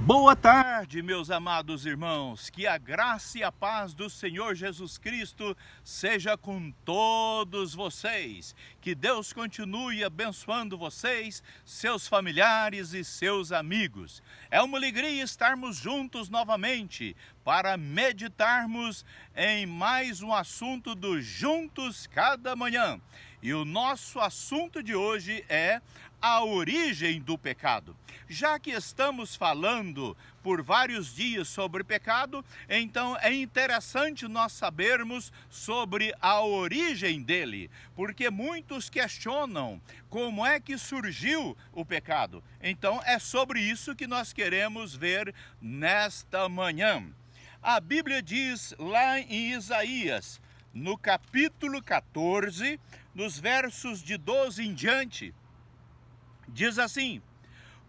Boa tarde, meus amados irmãos, que a graça e a paz do Senhor Jesus Cristo seja com todos vocês, que Deus continue abençoando vocês, seus familiares e seus amigos. É uma alegria estarmos juntos novamente para meditarmos em mais um assunto do Juntos Cada Manhã. E o nosso assunto de hoje é a origem do pecado. Já que estamos falando por vários dias sobre pecado, então é interessante nós sabermos sobre a origem dele, porque muitos questionam como é que surgiu o pecado. Então é sobre isso que nós queremos ver nesta manhã. A Bíblia diz lá em Isaías, no capítulo 14, nos versos de 12 em diante, diz assim: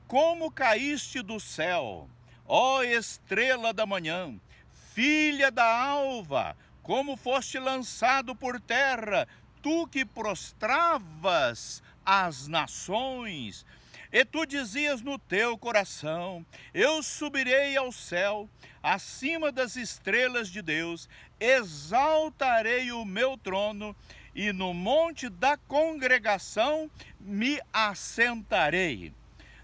como caíste do céu, ó estrela da manhã, filha da alva, como foste lançado por terra, tu que prostravas as nações. E tu dizias no teu coração: eu subirei ao céu, acima das estrelas de Deus, exaltarei o meu trono, e no monte da congregação me assentarei,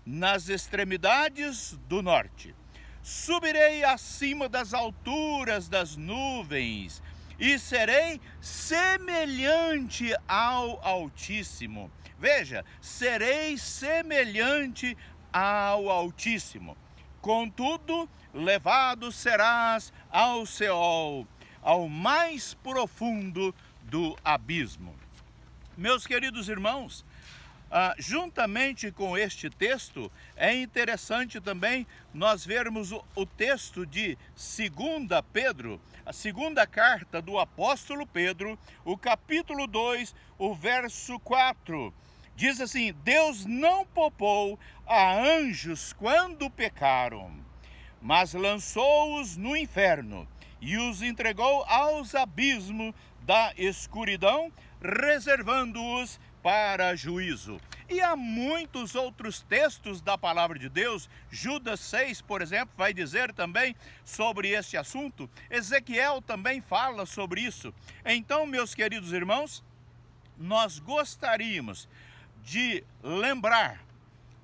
nas extremidades do norte. Subirei acima das alturas das nuvens, e serei semelhante ao Altíssimo. Veja, serei semelhante ao Altíssimo. Contudo, levado serás ao Seol, ao mais profundo do abismo. Meus queridos irmãos, juntamente com este texto, é interessante também nós vermos o texto de 2 Pedro, a segunda carta do apóstolo Pedro, o capítulo 2, o verso 4. Diz assim: Deus não poupou a anjos quando pecaram, mas lançou-os no inferno e os entregou aos abismos da escuridão, reservando-os para juízo. E há muitos outros textos da palavra de Deus. Judas 6, por exemplo, vai dizer também sobre este assunto. Ezequiel também fala sobre isso. Então, meus queridos irmãos, nós gostaríamos de lembrar,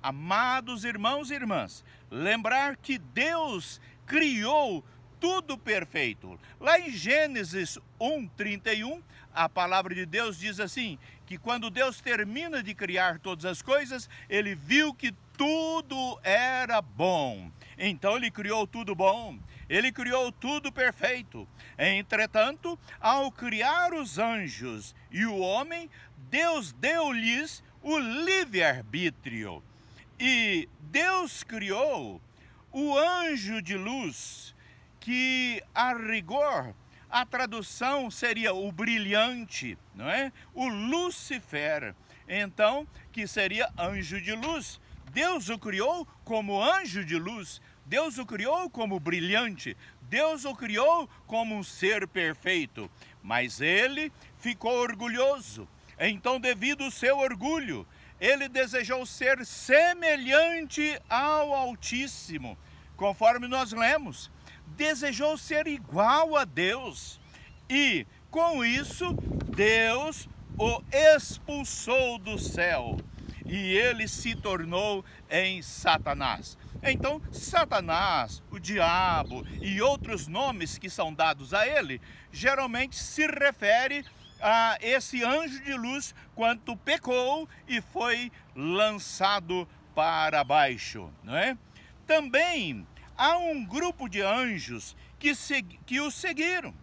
amados irmãos e irmãs, lembrar que Deus criou tudo perfeito. Lá em Gênesis 1:31, a palavra de Deus diz assim, que quando Deus termina de criar todas as coisas, ele viu que tudo era bom. Então ele criou tudo bom, ele criou tudo perfeito. Entretanto, ao criar os anjos e o homem, Deus deu-lhes o livre-arbítrio. E Deus criou o anjo de luz, que a rigor a tradução seria o brilhante, não é? O Lúcifer, então, que seria anjo de luz. Deus o criou como anjo de luz, Deus o criou como brilhante, Deus o criou como um ser perfeito, mas ele ficou orgulhoso. Então, devido ao seu orgulho, ele desejou ser semelhante ao Altíssimo, conforme nós lemos. Desejou ser igual a Deus, e com isso Deus o expulsou do céu e ele se tornou em Satanás. Então Satanás, o diabo e outros nomes que são dados a ele, geralmente se refere a esse anjo de luz quando pecou e foi lançado para baixo, não é? Também há um grupo de anjos que o seguiram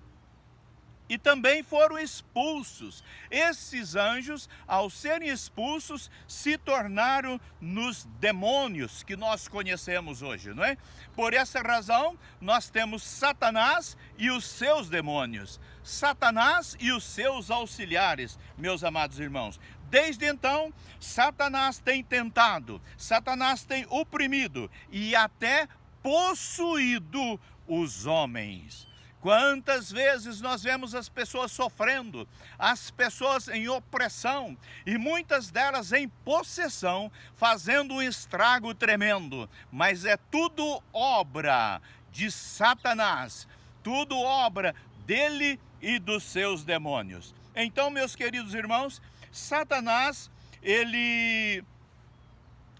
e também foram expulsos. Esses anjos, ao serem expulsos, se tornaram nos demônios que nós conhecemos hoje, não é? Por essa razão, nós temos Satanás e os seus demônios, Satanás e os seus auxiliares, meus amados irmãos. Desde então, Satanás tem tentado, Satanás tem oprimido e até possuído os homens. Quantas vezes nós vemos as pessoas sofrendo, as pessoas em opressão e muitas delas em possessão, fazendo um estrago tremendo, mas é tudo obra de Satanás, tudo obra dele e dos seus demônios. Então, meus queridos irmãos, Satanás, ele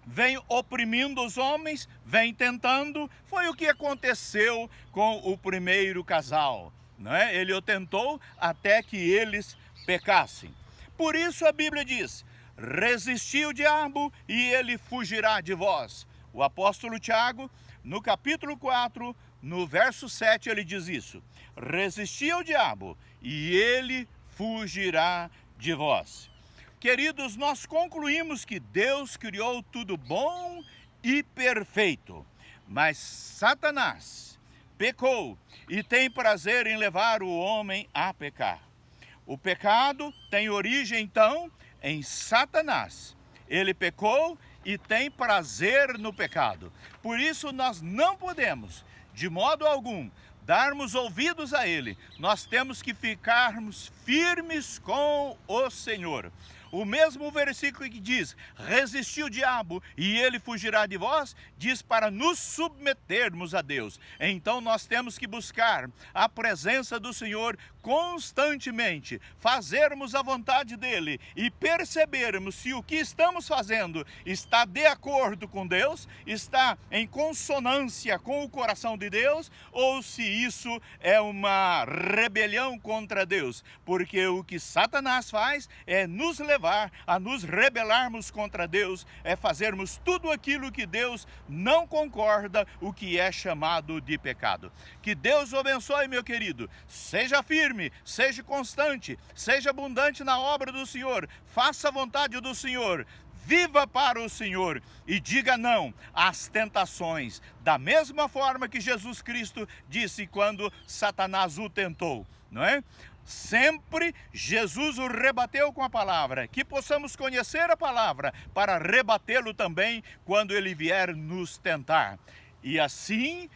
vem oprimindo os homens, vem tentando. Foi o que aconteceu com o primeiro casal, não é? Ele o tentou até que eles pecassem. Por isso a Bíblia diz: resisti o diabo e ele fugirá de vós. O apóstolo Tiago, no capítulo 4, no verso 7, ele diz isso: resisti ao diabo e ele fugirá de vós. Queridos, nós concluímos que Deus criou tudo bom e perfeito, mas Satanás pecou e tem prazer em levar o homem a pecar. O pecado tem origem, então, em Satanás. Ele pecou e tem prazer no pecado. Por isso nós não podemos, de modo algum, darmos ouvidos a ele. Nós temos que ficarmos firmes com o Senhor. O mesmo versículo que diz: resisti o diabo e ele fugirá de vós, diz para nos submetermos a Deus. Então nós temos que buscar a presença do Senhor constantemente, fazermos a vontade dele e percebermos se o que estamos fazendo está de acordo com Deus, está em consonância com o coração de Deus, ou se isso é uma rebelião contra Deus, porque o que Satanás faz é nos levar a nos rebelarmos contra Deus, é fazermos tudo aquilo que Deus não concorda, o que é chamado de pecado. Que Deus o abençoe, meu querido. Seja firme, seja constante, seja abundante na obra do Senhor, faça a vontade do Senhor, viva para o Senhor e diga não às tentações, da mesma forma que Jesus Cristo disse quando Satanás o tentou, não é? Sempre Jesus o rebateu com a palavra, que possamos conhecer a palavra para rebatê-lo também quando ele vier nos tentar. E assim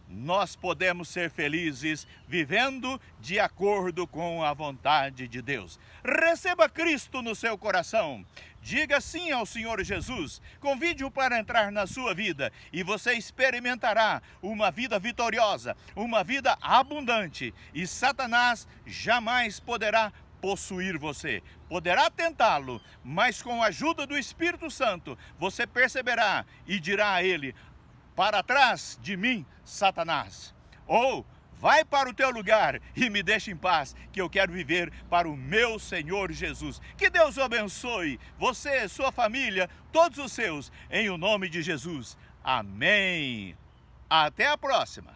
nós podemos ser felizes vivendo de acordo com a vontade de Deus. Receba Cristo no seu coração. Diga sim ao Senhor Jesus, convide-o para entrar na sua vida e você experimentará uma vida vitoriosa, uma vida abundante, e Satanás jamais poderá possuir você. Poderá tentá-lo, mas com a ajuda do Espírito Santo você perceberá e dirá a ele: para trás de mim, Satanás, ou vai para o teu lugar e me deixa em paz, que eu quero viver para o meu Senhor Jesus. Que Deus o abençoe, você, sua família, todos os seus, em o nome de Jesus. Amém. Até a próxima.